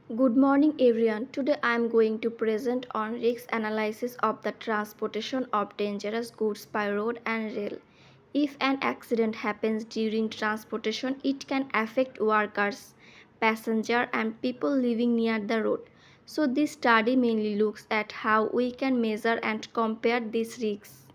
Good morning everyone. Today I am going to present on risk analysis of the transportation of dangerous goods by road and rail. If an accident happens during transportation, it can affect workers, passengers and people living near the road. So this study mainly looks at how we can measure and compare these risks.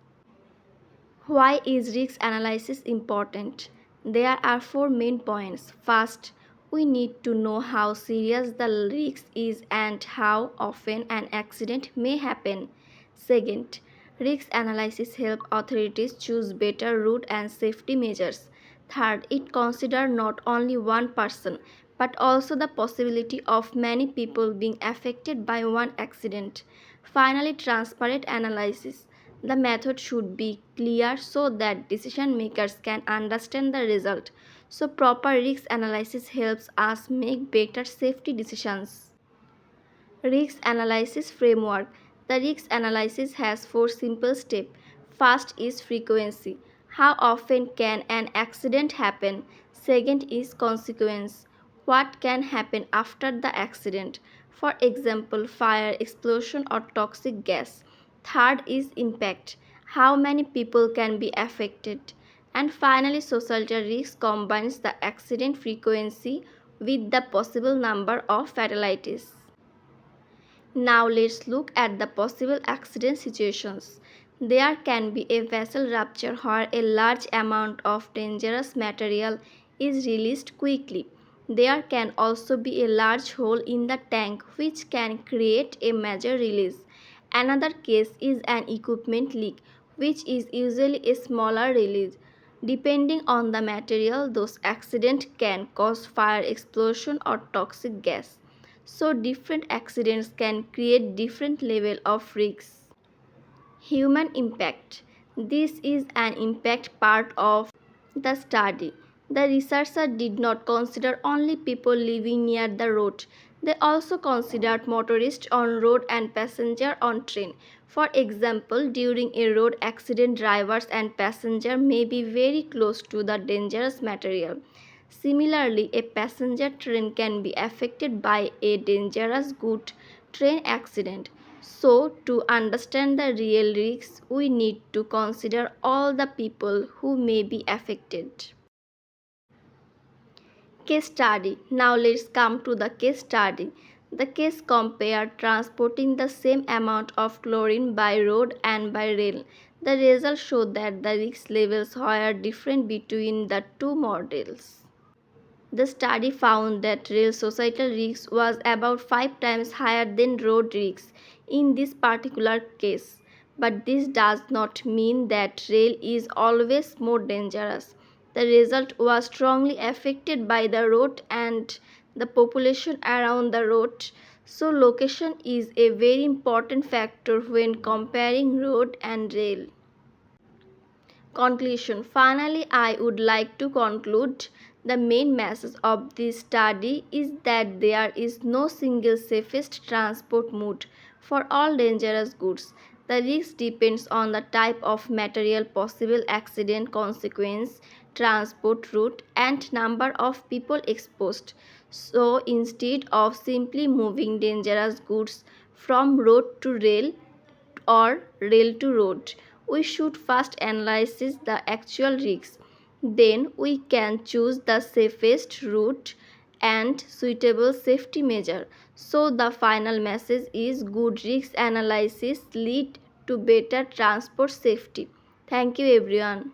Why is risk analysis important? There are four main points. First, we need to know how serious the risk is and how often an accident may happen. Second, risk analysis helps authorities choose better route and safety measures. Third, it considers not only one person but also the possibility of many people being affected by one accident. Finally, transparent analysis. The method should be clear so that decision makers can understand the result. So proper risk analysis helps us make better safety decisions. Risk analysis framework. The risk analysis has four simple steps. First is frequency. How often can an accident happen? Second is consequence. What can happen after the accident? For example, fire, explosion, or toxic gas. Third is impact. How many people can be affected? And finally, societal risk combines the accident frequency with the possible number of fatalities. Now let's look at the possible accident situations. There can be a vessel rupture where a large amount of dangerous material is released quickly. There can also be a large hole in the tank which can create a major release. Another case is an equipment leak, which is usually a smaller release. Depending on the material, those accidents can cause fire, explosion, or toxic gas. So different accidents can create different level of risks. Human impact. This is an impact part of the study. The researcher did not consider only people living near the road. They also considered motorists on road and passengers on train. For example, during a road accident, drivers and passengers may be very close to the dangerous material. Similarly, a passenger train can be affected by a dangerous good train accident. So, to understand the real risks, we need to consider all the people who may be affected. Case study. Now let's come to the case study. The case compared transporting the same amount of chlorine by road and by rail. The results show that the risk levels were different between the two models. The study found that rail societal risk was about 5 times higher than road risks in this particular case. But this does not mean that rail is always more dangerous. The result was strongly affected by the road and the population around the road. So location is a very important factor when comparing road and rail. Conclusion. Finally, I would like to conclude the main message of this study is that there is no single safest transport mode for all dangerous goods. The risk depends on the type of material, possible accident consequence, transport route, and number of people exposed. So instead of simply moving dangerous goods from road to rail, or rail to road, we should first analyze the actual risks. Then we can choose the safest route and suitable safety measure. So the final message is good risk analysis lead to better transport safety. Thank you everyone.